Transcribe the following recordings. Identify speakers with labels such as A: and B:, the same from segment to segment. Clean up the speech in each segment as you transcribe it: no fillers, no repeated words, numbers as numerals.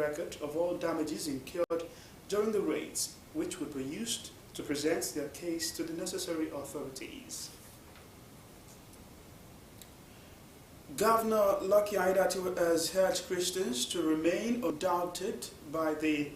A: record of all damages incurred during the raids, which would be used to present their case to the necessary authorities. Governor Lucky Aiyedatiwa has urged Christians to remain undaunted by the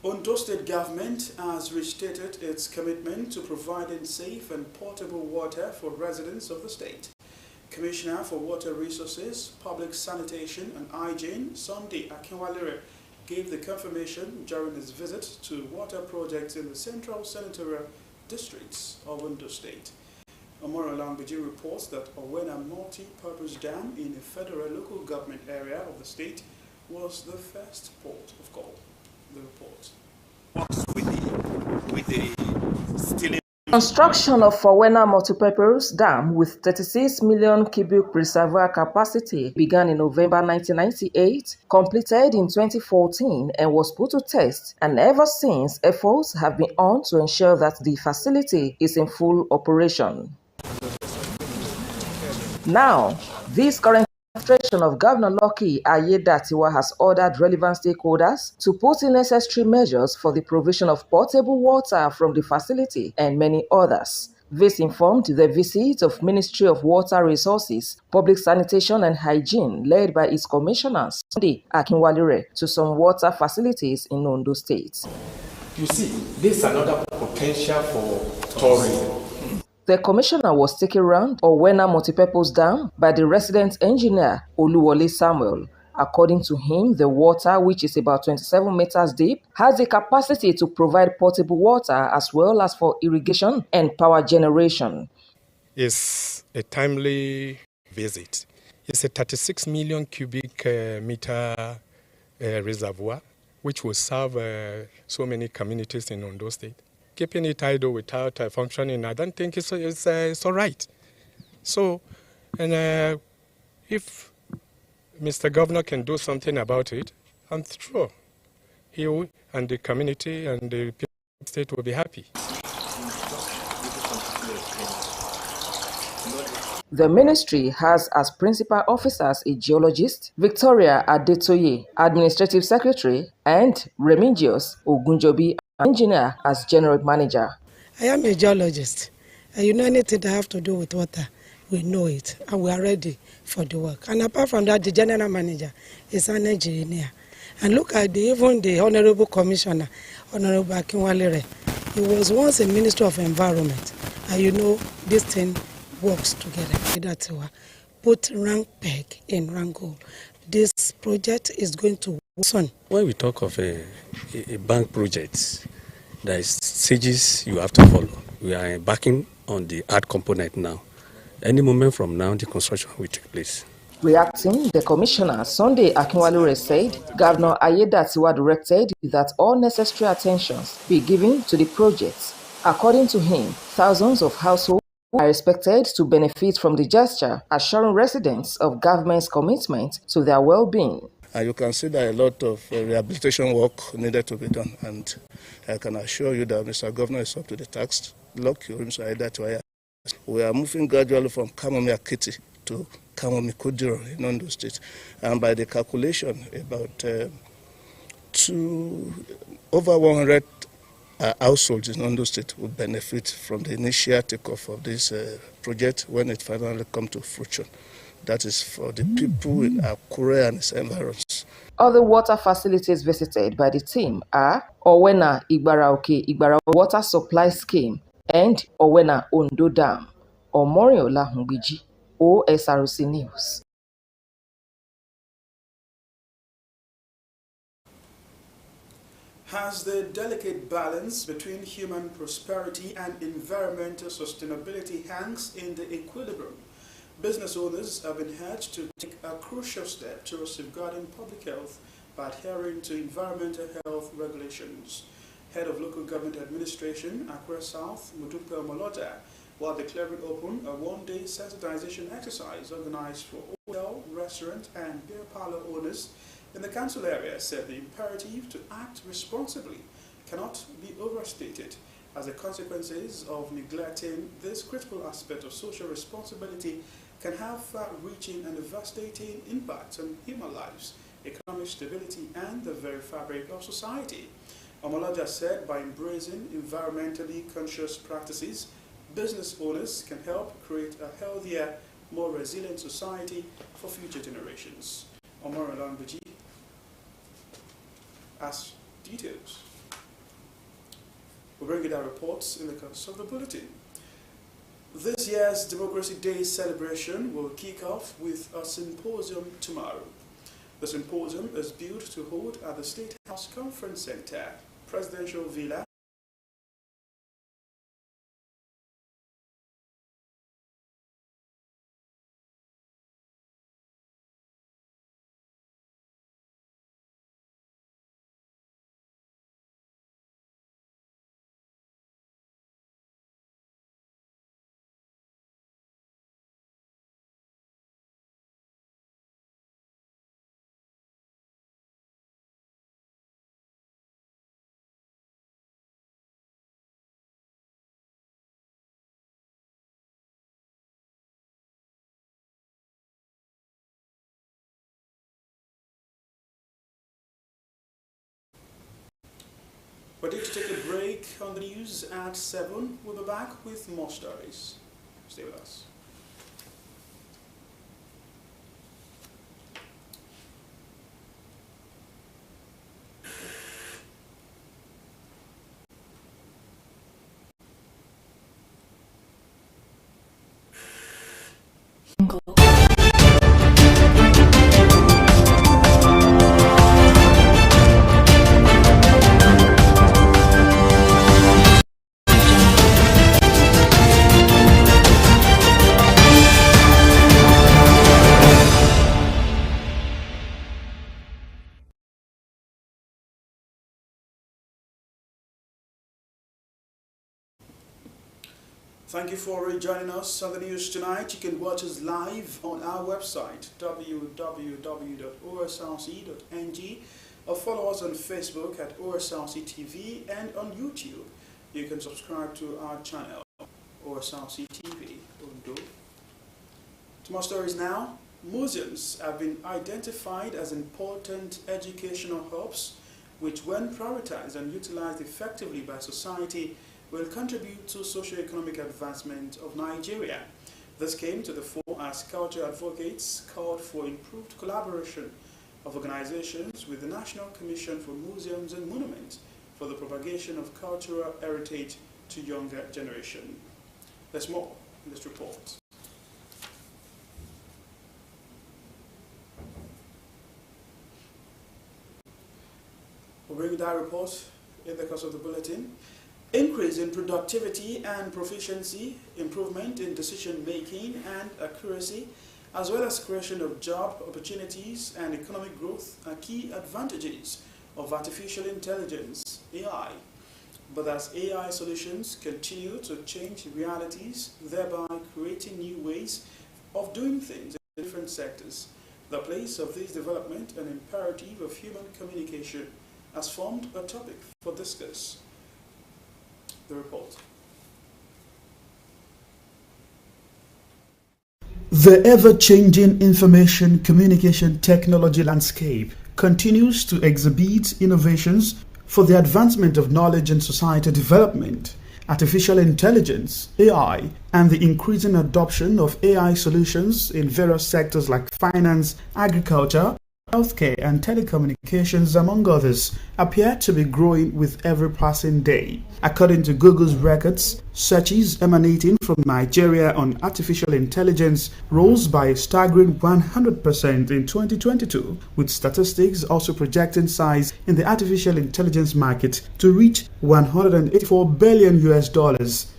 A: Ondo State government has restated its commitment to providing safe and portable water for residents of the state. Commissioner for Water Resources, Public Sanitation and Hygiene, Sunday Akinwalere, gave the confirmation during his visit to water projects in the central senatorial districts of Ondo State. Omoro Langbiji reports that Owena multi-purpose dam in a federal local government area of the state was the first port of call. The report. With the stealing.
B: Construction of Owena multipurpose dam with 36 million cubic reservoir capacity began in November 1998, completed in 2014 and was put to test, and ever since efforts have been on to ensure that the facility is in full operation. Now, this current administration of Governor Lucky Aiyedatiwa has ordered relevant stakeholders to put in necessary measures for the provision of portable water from the facility and many others. This informed the visit of Ministry of Water Resources, Public Sanitation and Hygiene, led by its commissioner, Sunday Akinwalere, to some water facilities in Ondo State.
C: You see, this is another potential for tourism.
B: The commissioner was taken around Owena multipurpose dam by the resident engineer Oluwole Samuel. According to him, the water, which is about 27 meters deep, has the capacity to provide potable water as well as for irrigation and power generation.
D: It's a timely visit. It's a 36 million cubic meter reservoir, which will serve so many communities in Ondo State. Keeping it idle without functioning, I don't think it's all right. So, and if Mr. Governor can do something about it, I'm sure he and the community and the people of the state will be happy.
B: The ministry has as principal officers a geologist, Victoria Adetoye, administrative secretary, and Remigius Ogunjobi, engineer, as general manager.
E: I am a geologist. You know, anything that have to do with water, we know it, and we are ready for the work. And apart from that, the general manager is an engineer. And look at even the Honorable Commissioner, Honorable Akinwalere. He was once a Minister of Environment. And you know, this thing works together. That's why put rank peg in rank goal. This project is going to work soon.
F: When we talk of a bank project, there is stages you have to follow. We are embarking on the art component now. Any moment from now, the construction will take place.
B: Reacting, the commissioner, Sunday Akinwalere, said Governor Aiyedatiwa directed that all necessary attentions be given to the project. According to him, thousands of households are expected to benefit from the gesture, assuring residents of government's commitment to their well-being.
G: You can see that a lot of rehabilitation work needed to be done, and I can assure you that Mr. Governor is up to the task. We are moving gradually from Kamomi Akiti to Kamomi Kudiro in Ondo State, and by the calculation, about over 100 households in Ondo State will benefit from the initial takeoff of this project when it finally comes to fruition. That is for the people in Akure and its environs.
B: Other water facilities visited by the team are Owena Igbara Water Supply Scheme and Owena Ondo Dam. Omoriola Humbiji, Osrc News.
A: Has the delicate balance between human prosperity and environmental sustainability hangs in the equilibrium. Business owners have been urged to take a crucial step towards safeguarding public health by adhering to environmental health regulations. Head of Local Government Administration, Akure South, Mudupe Omoloja, while declaring open a one-day sensitization exercise organized for hotel, restaurant, and beer parlor owners in the council area, said the imperative to act responsibly cannot be overstated, as the consequences of neglecting this critical aspect of social responsibility can have far-reaching and devastating impacts on human lives, economic stability, and the very fabric of society. Omoloja said by embracing environmentally conscious practices, business owners can help create a healthier, more resilient society for future generations. Omar Alambaji has details. We'll bring you our reports in the course of the bulletin. This year's Democracy Day celebration will kick off with a symposium tomorrow. The symposium is built to hold at the State House Conference Center, Presidential Villa, We're due to take a break on the news at 7. We'll be back with more stories. Stay with us. Thank you for joining us on the news tonight. You can watch us live on our website, www.osrc.ng, or follow us on Facebook at Osrc TV, and on YouTube. You can subscribe to our channel, Osrc TV. To more stories now. Museums have been identified as important educational hubs, which, when prioritized and utilized effectively by society, will contribute to socio-economic advancement of Nigeria. This came to the fore as culture advocates called for improved collaboration of organizations with the National Commission for Museums and Monuments for the propagation of cultural heritage to younger generation. There's more in this report. We'll bring you that report in the course of the bulletin. Increase in productivity and proficiency, improvement in decision-making and accuracy, as well as creation of job opportunities and economic growth are key advantages of artificial intelligence, AI. But as AI solutions continue to change realities, thereby creating new ways of doing things in different sectors, the place of this development and imperative of human communication has formed a topic for discourse. The report. The ever-changing information communication technology landscape continues to exhibit innovations for the advancement of knowledge and society development, artificial intelligence, AI, and the increasing adoption of AI solutions in various sectors like finance, agriculture, healthcare, and telecommunications, among others, appear to be growing with every passing day. According to Google's records, searches emanating from Nigeria on artificial intelligence rose by a staggering 100% in 2022, with statistics also projecting size in the artificial intelligence market to reach $184 billion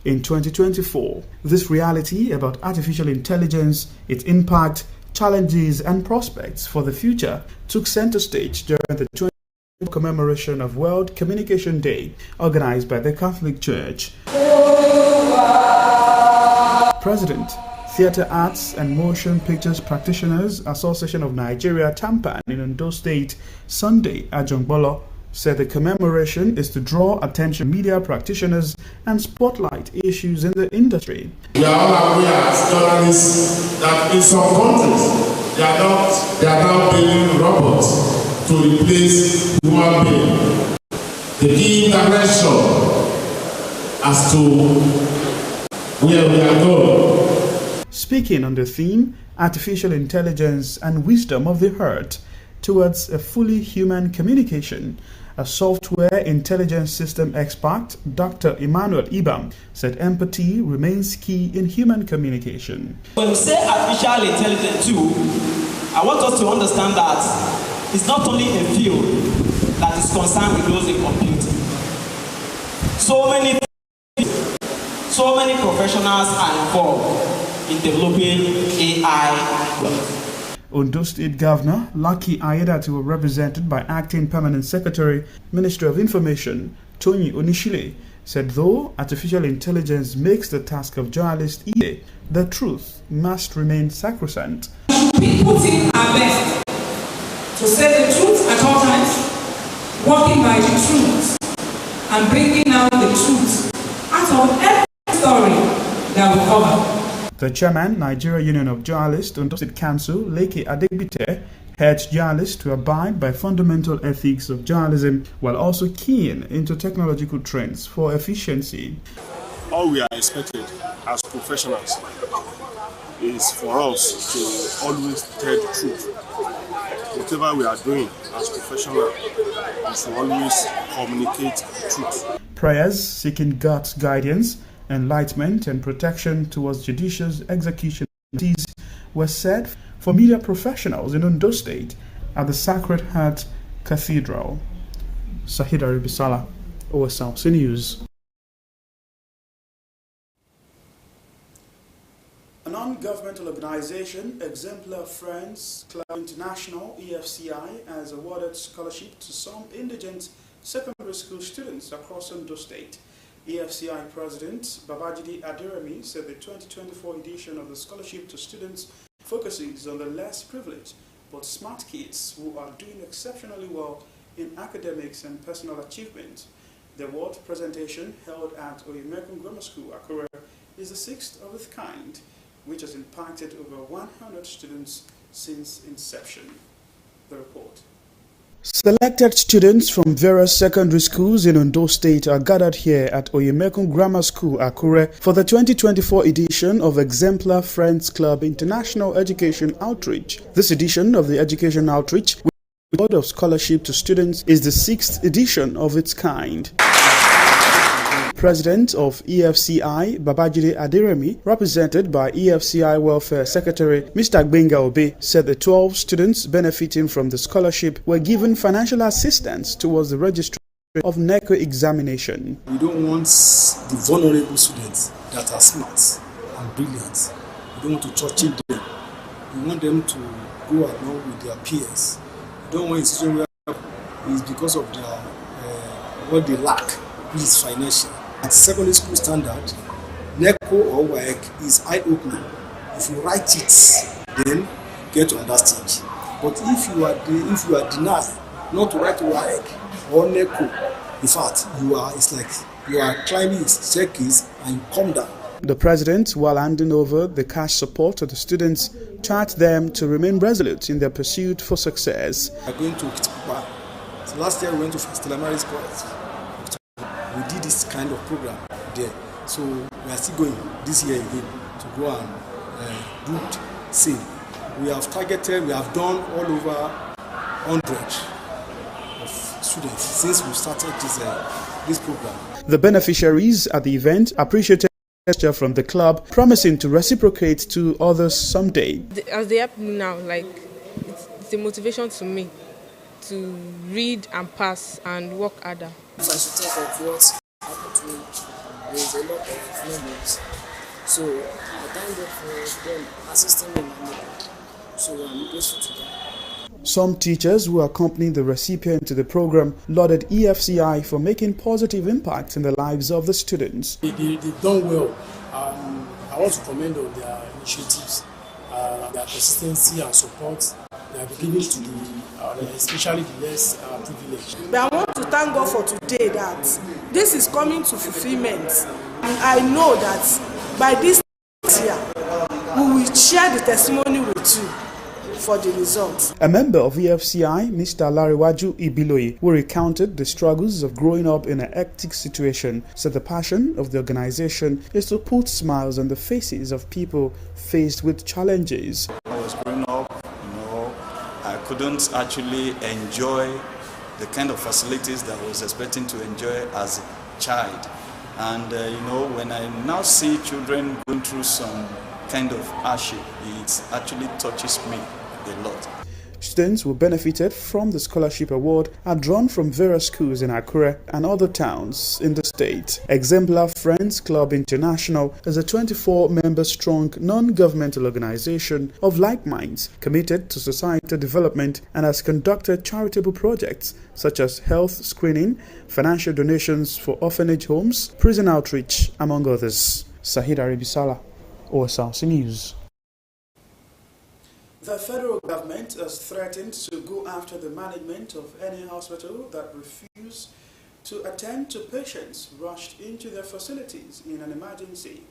A: in 2024. This reality about artificial intelligence, its impact, challenges and prospects for the future took center stage during the 20th commemoration of World Communication Day organized by the Catholic Church. President, Theatre Arts and Motion Pictures Practitioners Association of Nigeria Tampan in Ondo State, Sunday, Ajongbolo, said the commemoration is to draw attention to media practitioners and spotlight issues in the industry.
H: We are all aware as journalists that in some countries they are now building robots to replace human beings. They give direction as to where we are going.
A: Speaking on the theme, artificial intelligence and wisdom of the heart towards a fully human communication, a software intelligence system expert, Dr. Emmanuel Ibam, said empathy remains key in human communication.
I: When we say artificial intelligence too, I want us to understand that it's not only a field that is concerned with those in computing. So many professionals are involved in developing AI.
A: Ondo State Governor Lucky Ayedatiwa, represented by Acting Permanent Secretary, Ministry of Information, Tony Onishile, said though artificial intelligence makes the task of journalists easier, the truth must remain sacrosanct.
J: We put in our best to say the truth at all times, working by the truth and bringing out the truth out of every story that we cover.
A: The chairman, Nigeria Union of Journalists, Ondo State Council, Leke Adegbite, urged journalists to abide by fundamental ethics of journalism while also keying into technological trends for efficiency.
K: All we are expected as professionals is for us to always tell the truth. Whatever we are doing as professionals, we should always communicate the truth.
A: Prayers seeking God's guidance, enlightenment and protection towards judicious execution were said for media professionals in Ondo State at the Sacred Heart Cathedral. Sahida Ribisala, OSRC News. A non-governmental organization, Exemplar Friends Club International, EFCI, has awarded scholarship to some indigent secondary school students across Ondo State. EFCI President Babajide Aderemi said the 2024 edition of the scholarship to students focuses on the less privileged but smart kids who are doing exceptionally well in academics and personal achievement. The award presentation held at Oyemekun Grammar School, Akure, is the sixth of its kind, which has impacted over 100 students since inception. The report. Selected students from various secondary schools in Ondo State are gathered here at Oyemekun Grammar School, Akure, for the 2024 edition of Exemplar Friends Club International Education Outreach. This edition of the Education Outreach, with the award of scholarship to students, is the sixth edition of its kind. President of EFCI, Babajide Aderemi, represented by EFCI Welfare Secretary Mr. Gbenga Obe, said the 12 students benefiting from the scholarship were given financial assistance towards the registration of NECO examination.
L: We don't want the vulnerable students that are smart and brilliant. We don't want to shortchange them. We want them to go along with their peers. We don't want a situation where it's because of their what they lack, which is financial. At secondary school standard, NECO or WAEC is eye-opening. If you write it, then get on that stage. But if you are denied not to write WAEC or NECO, in fact, it's like you are climbing a staircase and you come down.
A: The president, while handing over the cash support to the students, charged them to remain resolute in their pursuit for success.
L: We are going to So last year we went to Telemari's College. We did this kind of program there. So we are still going this year again to go and do same. We have targeted, we have done all over 100 of students since we started this program.
A: The beneficiaries at the event appreciated the gesture from the club, promising to reciprocate to others someday.
M: As they help me now, like it's a motivation to me to read and pass and work harder.
N: If I should think of what happened to me, there's a lot of memories. So I thank God for them assisting me in my life. So I'm grateful to them.
A: Some teachers who accompanied the recipient to the program lauded EFCI for making positive impacts in the lives of the students.
L: They've done well. I want to commend on their initiatives, their consistency and support they have been given to especially the less privileged.
E: But I want to thank God for today that this is coming to fulfillment. And I know that by this year, we will share the testimony with you for the results.
A: A member of EFCI, Mr. Lariwaju Ibiloye, who recounted the struggles of growing up in a hectic situation, said the passion of the organization is to put smiles on the faces of people faced with challenges.
O: I was growing up, I couldn't actually enjoy the kind of facilities that I was expecting to enjoy as a child. And when I now see children going through some kind of hardship, it actually touches me a lot.
A: Students who benefited from the scholarship award are drawn from various schools in Akure and other towns in the state. Exemplar Friends Club International is a 24-member strong non-governmental organization of like minds committed to societal development and has conducted charitable projects such as health screening, financial donations for orphanage homes, prison outreach, among others. Sahid Aribisala, Osrc News. The federal government has threatened to go after the management of any hospital that refuse to attend to patients rushed into their facilities in an emergency.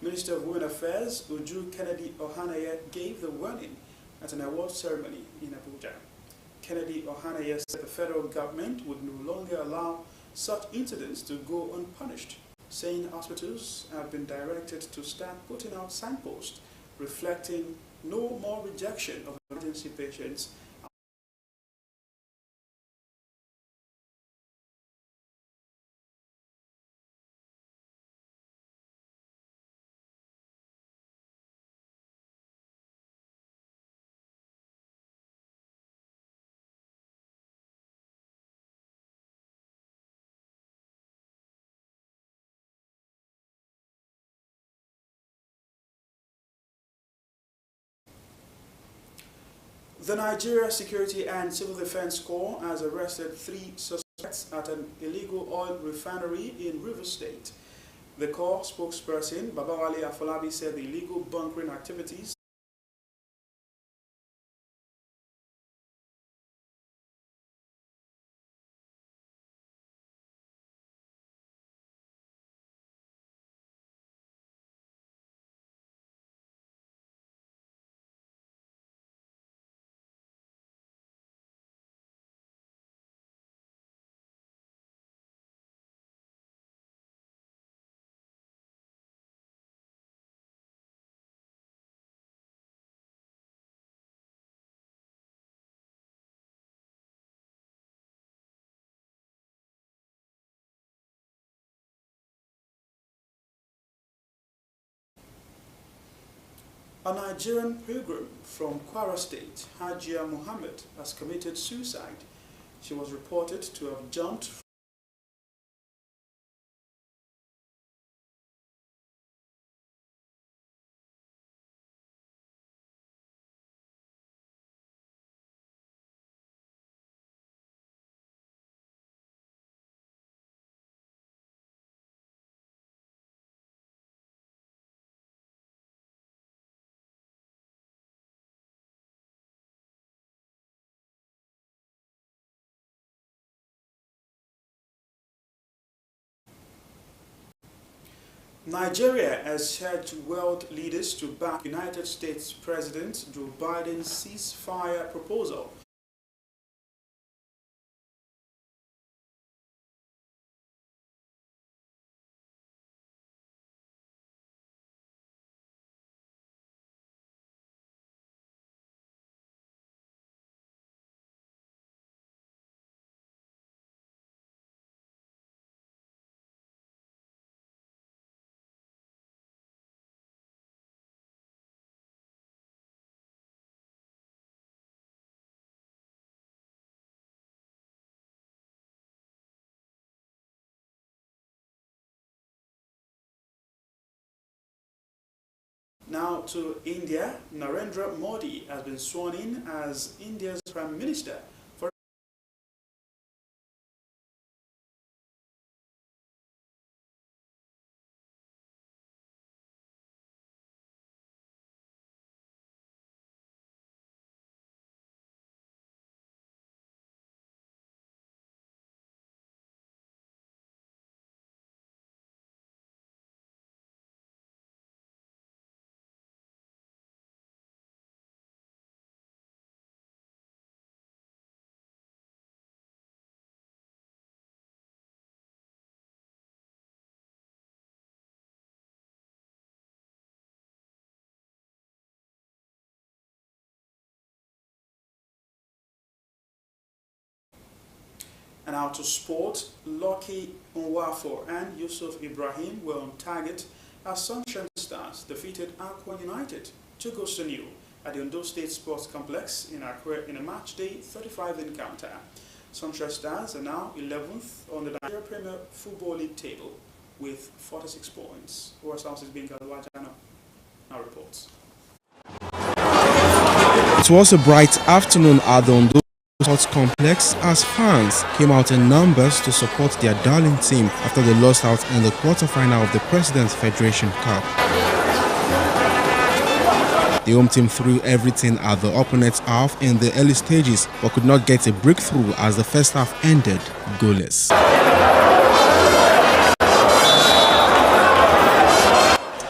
A: Minister of Women Affairs Uju Kennedy Ohaneye gave the warning at an award ceremony in Abuja. Kennedy Ohaneye said the federal government would no longer allow such incidents to go unpunished, saying hospitals have been directed to start putting out signposts reflecting no more rejection of emergency patients. The Nigeria Security and Civil Defense Corps has arrested 3 suspects at an illegal oil refinery in Rivers State. The Corps spokesperson, Babawale Afolabi, said the illegal bunkering activities A Nigerian pilgrim from Kwara State, Hajia Muhammad, has committed suicide. She was reported to have jumped Nigeria has urged world leaders to back United States President Joe Biden's ceasefire proposal Now to India, Narendra Modi has been sworn in as India's Prime Minister for And now to sport, Lucky Nwafo and Yusuf Ibrahim were on target as Sunshine Stars defeated Aqua United 2-0 at the Ondo State Sports Complex in Accra in a match day 35 encounter. Sunshine Stars are now 11th on the Nigeria Premier Football League table with 46 points. Osrc Bingalwajano now reports.
P: It was a bright afternoon at the Ondo Sports Complex as fans came out in numbers to support their darling team after they lost out in the quarter-final of the President's Federation Cup. The home team threw everything at the opponent's half in the early stages but could not get a breakthrough as the first half ended goalless.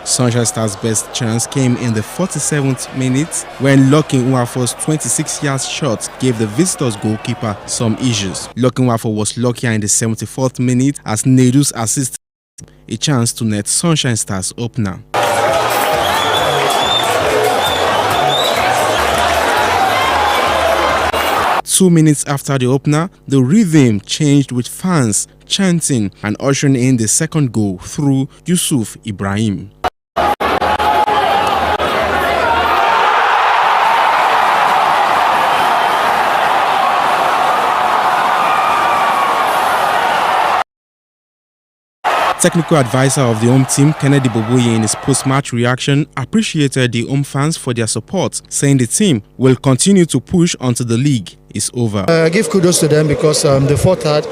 P: Sunshine Stars' best chance came in the 47th minute when Lucky Nwafo's 26-yard shot gave the visitors' goalkeeper some issues. Lucky Nwafo was luckier in the 74th minute as Nedu's assisted a chance to net Sunshine Stars opener. 2 minutes after the opener, the rhythm changed with fans chanting and ushering in the second goal through Yusuf Ibrahim. Technical advisor of the home team, Kennedy Boboye, in his post-match reaction, appreciated the home fans for their support, saying the team will continue to push until the league is over.
Q: I give kudos to them because the fourth half,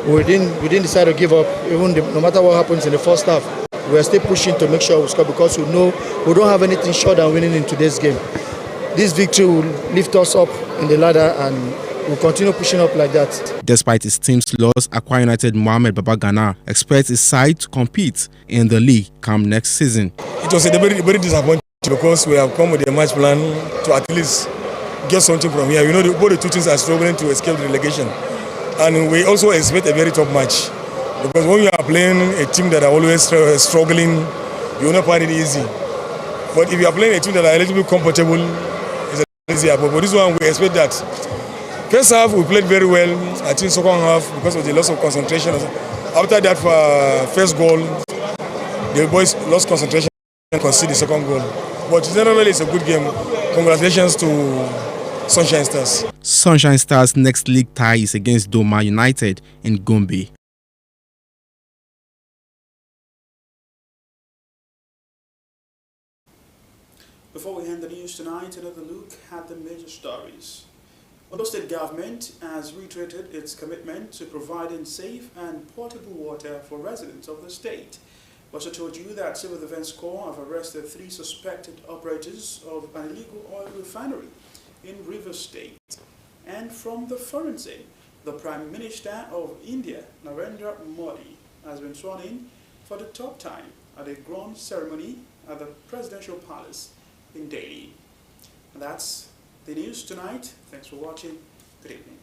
Q: we didn't decide to give up. Even no matter what happens in the first half, we are still pushing to make sure we score because we know we don't have anything short than winning in today's game. This victory will lift us up in the ladder and we'll continue pushing up like that.
P: Despite his team's loss, Aqua United Mohamed Babagana expects his side to compete in the league come next season.
R: It was a very, very disappointing because we have come with a match plan to at least get something from here. You know, both the two teams are struggling to escape the relegation. And we also expect a very tough match. Because when you are playing a team that are always struggling, you will not find it easy. But if you are playing a team that are a little bit comfortable, it's easier. But this one, we expect that. First half, we played very well. I think second half, because of the loss of concentration. After that, for first goal, the boys lost concentration and conceded the second goal. But generally, it's a good game. Congratulations to Sunshine Stars.
P: Sunshine Stars' next league tie is against Doma United in Gombe.
A: Before we end the news tonight, another look at the major stories. Ondo State government has reiterated its commitment to providing safe and portable water for residents of the state. We also told you that Civil Defense Corps have arrested 3 suspected operators of an illegal oil refinery in Rivers State. And from the forensic, the Prime Minister of India, Narendra Modi, has been sworn in for the 3rd time at a grand ceremony at the Presidential Palace in Delhi. And that's the news tonight. Thanks for watching. Good evening.